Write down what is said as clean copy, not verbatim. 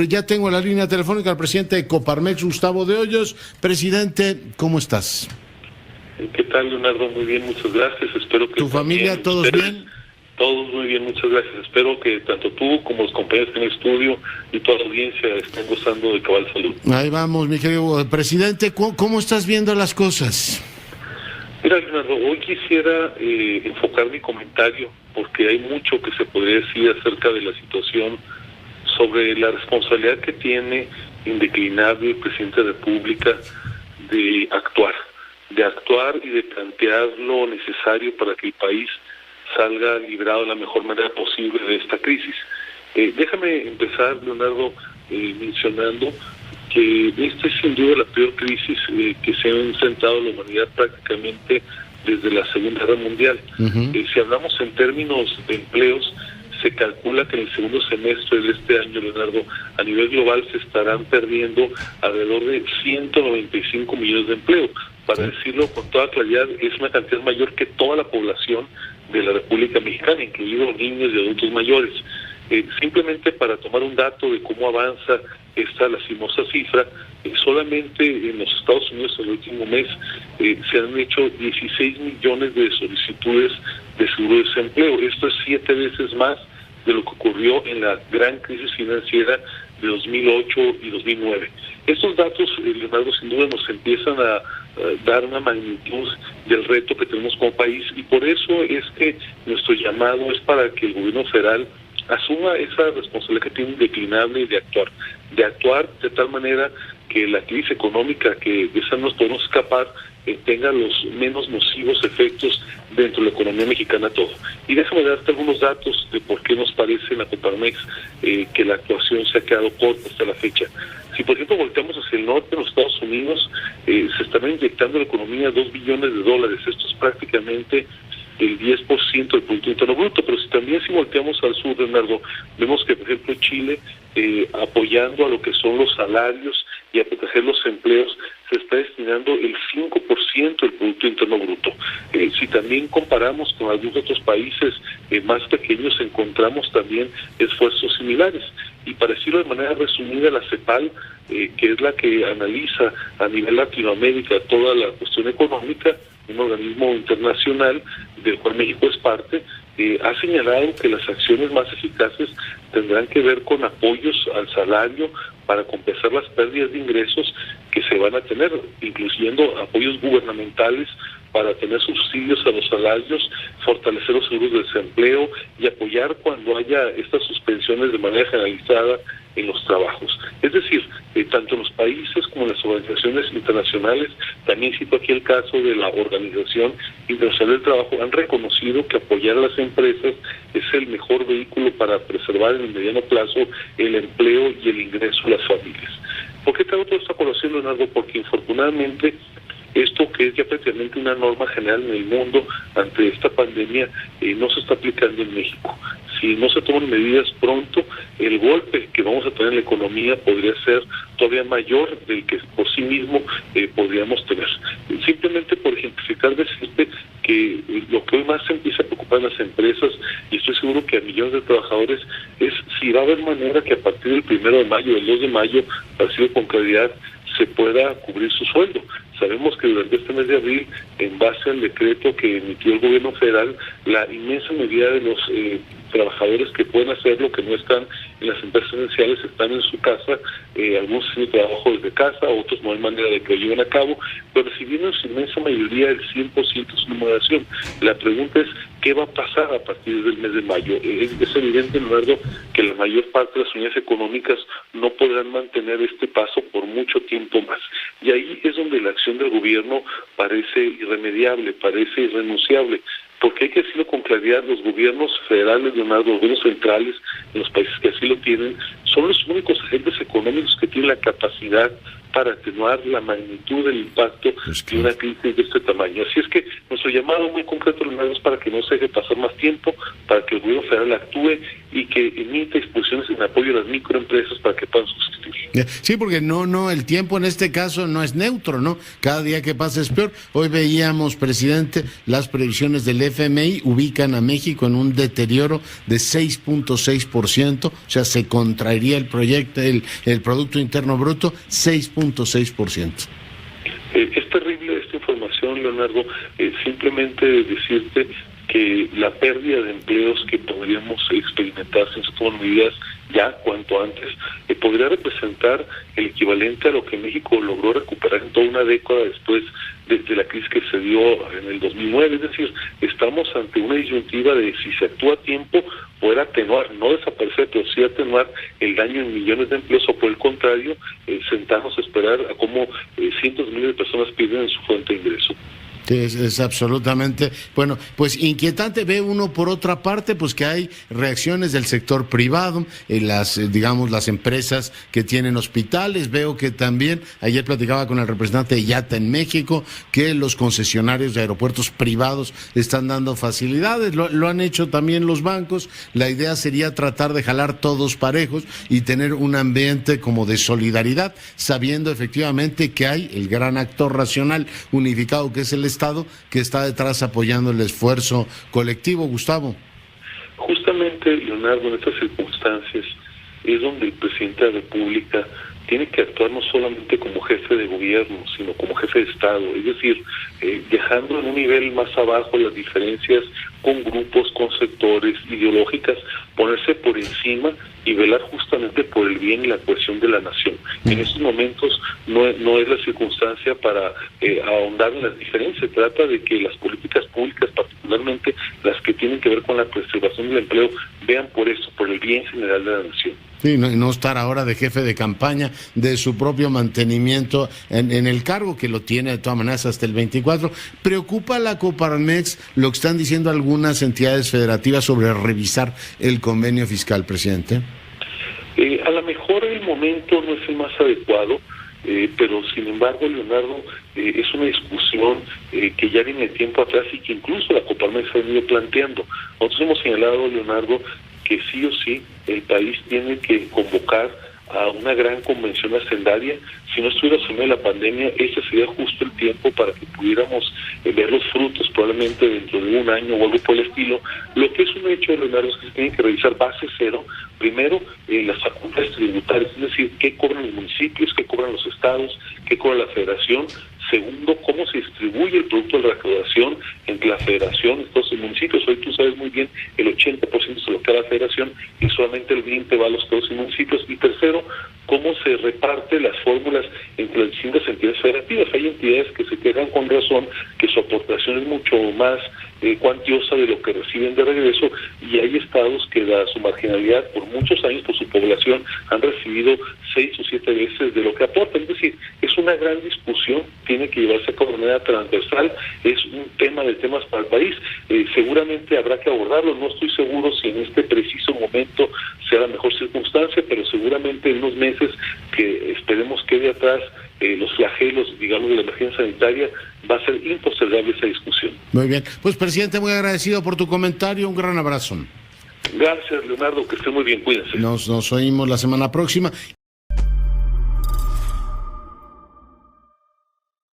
Ya tengo en la línea telefónica al presidente de Coparmex, Gustavo de Hoyos. Presidente, ¿cómo estás? ¿Qué tal, Leonardo? Muy bien, muchas gracias. Espero que ¿Tu familia, todos bien? Todos muy bien, muchas gracias. Espero que tanto tú como los compañeros en el estudio y toda la audiencia estén gozando de cabal salud. Ahí vamos, mi querido presidente. ¿Cómo estás viendo las cosas? Mira, Leonardo, hoy quisiera enfocar mi comentario porque hay mucho que se podría decir acerca de la situación sobre la responsabilidad que tiene indeclinable el presidente de la República de actuar y de plantear lo necesario para que el país salga librado de la mejor manera posible de esta crisis. Déjame empezar, Leonardo, mencionando que esta es sin duda la peor crisis que se ha enfrentado la humanidad prácticamente desde la Segunda Guerra Mundial. Si hablamos en términos de empleos, se calcula que en el segundo semestre de este año, Leonardo, a nivel global se estarán perdiendo alrededor de 195 millones de empleos. Para decirlo con toda claridad, es una cantidad mayor que toda la población de la República Mexicana, incluidos niños y adultos mayores. Simplemente para tomar un dato de cómo avanza esta lastimosa cifra, solamente en los Estados Unidos en el último mes se han hecho 16 millones de solicitudes de seguro de desempleo. Esto es 7 veces más de lo que ocurrió en la gran crisis financiera de 2008 y 2009. Estos datos, Leonardo, sin duda nos empiezan a dar una magnitud del reto que tenemos como país, y por eso es que nuestro llamado es para que el gobierno federal asuma esa responsabilidad que tiene indeclinable de actuar de tal manera que la crisis económica que de esa nos podemos escapar tenga los menos nocivos efectos dentro de la economía mexicana todo. Y déjame darte algunos datos de por qué nos parece en la Coparmex que la actuación se ha quedado corta hasta la fecha. Si por ejemplo volteamos hacia el norte, en los Estados Unidos, se están inyectando en la economía $2 billones. Esto es prácticamente el 10% del Producto Interno Bruto, pero si volteamos al sur, Leonardo, vemos que, por ejemplo, Chile, apoyando a lo que son los salarios y a proteger los empleos, se está destinando el 5% del Producto Interno Bruto. Si también comparamos con algunos otros países más pequeños, encontramos también esfuerzos similares. Y para decirlo de manera resumida, la CEPAL, que es la que analiza a nivel Latinoamérica toda la cuestión económica, un organismo internacional del cual México es parte, ha señalado que las acciones más eficaces tendrán que ver con apoyos al salario para compensar las pérdidas de ingresos que se van a tener, incluyendo apoyos gubernamentales para tener subsidios a los salarios, fortalecer los seguros de desempleo y apoyar cuando haya estas suspensiones de manera generalizada en los trabajos. Es decir, tanto en los países como en las organizaciones internacionales, también cito aquí el caso de la Organización Internacional del Trabajo, han reconocido que apoyar a las empresas es el mejor vehículo para preservar en el mediano plazo el empleo y el ingreso de las familias. ¿Por qué traigo todo esto a colación, Leonardo? Porque infortunadamente esto, que es ya prácticamente una norma general en el mundo ante esta pandemia, no se está aplicando en México. Si no se toman medidas pronto, el golpe que vamos a tener en la economía podría ser todavía mayor del que por sí mismo podríamos tener. Simplemente por ejemplificar, decirte que lo que hoy más se empieza a preocupar en las empresas, y estoy seguro que a millones de trabajadores, es si va a haber manera que a partir del 1 de mayo, del 2 de mayo, para decirlo con claridad, se pueda cubrir su sueldo. Sabemos que durante este mes de abril, en base al decreto que emitió el gobierno federal, la inmensa mayoría de los trabajadores que pueden hacerlo, que no están en las empresas esenciales, están en su casa, algunos haciendo trabajo desde casa, otros no hay manera de que lo lleven a cabo, pero recibiendo en su inmensa mayoría el 100% de su remuneración. La pregunta es, ¿qué va a pasar a partir del mes de mayo? Es evidente, Leonardo, que la mayor parte de las unidades económicas no podrán mantener este paso por mucho tiempo más. Y ahí es donde la acción del gobierno parece irremediable, parece irrenunciable, porque hay que decirlo con claridad, los gobiernos federales, Leonardo, los gobiernos centrales, en los países que así lo tienen, son los únicos agentes económicos que tienen la capacidad para atenuar la magnitud del impacto de una crisis de este tamaño. Así es que nuestro llamado muy concreto, Leonardo, es para que no se deje pasar más tiempo, para que el gobierno federal actúe y que emita disposiciones en apoyo a las microempresas para que puedan subsistir. existir. Sí, porque el tiempo en este caso no es neutro, ¿no? Cada día que pasa es peor. Hoy veíamos, presidente, las previsiones del FMI ubican a México en un deterioro de 6.6%, o sea, se contraería el Producto Interno Bruto 6.6%. Es terrible esta información, Leonardo. Simplemente decirte que la pérdida de empleos que podríamos experimentar si se toman medidas ya cuanto antes, podría representar el equivalente a lo que México logró recuperar en toda una década después desde la crisis que se dio en el 2009. Es decir, estamos ante una disyuntiva de si se actúa a tiempo, poder atenuar, no desaparecer, pero sí atenuar el daño en millones de empleos, o por el contrario, sentarnos a esperar a cómo cientos de miles de personas pierden su fuente de ingreso. Sí, es absolutamente, bueno, pues inquietante. Ve uno por otra parte, pues que hay reacciones del sector privado, las empresas que tienen hospitales. Veo que también, ayer platicaba con el representante de IATA en México, que los concesionarios de aeropuertos privados están dando facilidades, lo han hecho también los bancos. La idea sería tratar de jalar todos parejos y tener un ambiente como de solidaridad, sabiendo efectivamente que hay el gran actor racional unificado que es el Estado, que está detrás apoyando el esfuerzo colectivo. Gustavo. Justamente, Leonardo, en estas circunstancias es donde el presidente de la República tiene que actuar no solamente como jefe de gobierno, sino como jefe de Estado, es decir, dejando en un nivel más abajo las diferencias con grupos, con sectores ideológicas, ponerse por encima y velar justamente por el bien y la cohesión de la nación. En estos momentos no es la circunstancia para ahondar en las diferencias. Se trata de que las políticas públicas, particularmente las que tienen que ver con la preservación del empleo, vean por eso, por el bien general de la nación. Sí, no estar ahora de jefe de campaña de su propio mantenimiento en el cargo, que lo tiene de todas maneras hasta el 24. ¿Preocupa a la Coparmex lo que están diciendo algunas entidades federativas sobre revisar el convenio fiscal, presidente? A lo mejor el momento no es el más adecuado, pero sin embargo, Leonardo, es una discusión que ya viene de tiempo atrás y que incluso la Coparmex ha venido planteando. Nosotros hemos señalado, Leonardo, que sí o sí el país tiene que convocar a una gran convención hacendaria. Si no estuviera asumida la pandemia, ese sería justo el tiempo para que pudiéramos ver los frutos, probablemente dentro de un año o algo por el estilo. Lo que es un hecho, Leonardo, es que se tiene que revisar base cero. Primero, las facultades tributarias, es decir, qué cobran los municipios, qué cobran los estados, qué cobra la federación. Segundo, cómo se distribuye el producto de la recaudación entre la federación y todos los municipios. Hoy tú sabes muy bien, el 80% se lo queda la federación y solamente el 20% va a los estados y municipios. Y tercero, cómo se reparte las fórmulas entre las distintas entidades federativas. Hay entidades que se quejan con razón que su aportación es mucho más cuantiosa de lo que reciben de regreso, y hay estados que, dada su marginalidad por muchos años, por su población, han recibido 6 o 7 veces de lo que aportan. Es decir, es una gran discusión, tiene que llevarse a cabo de manera transversal, es un tema de temas para el país. Seguramente habrá que abordarlo. No estoy seguro si en este preciso momento sea la mejor circunstancia, pero seguramente en unos meses que esperemos quede atrás los flagelos, digamos, de la emergencia sanitaria, va a ser impostergable esa discusión. Muy bien. Pues, presidente, muy agradecido por tu comentario. Un gran abrazo. Gracias, Leonardo, que esté muy bien. Cuídense. Nos oímos la semana próxima.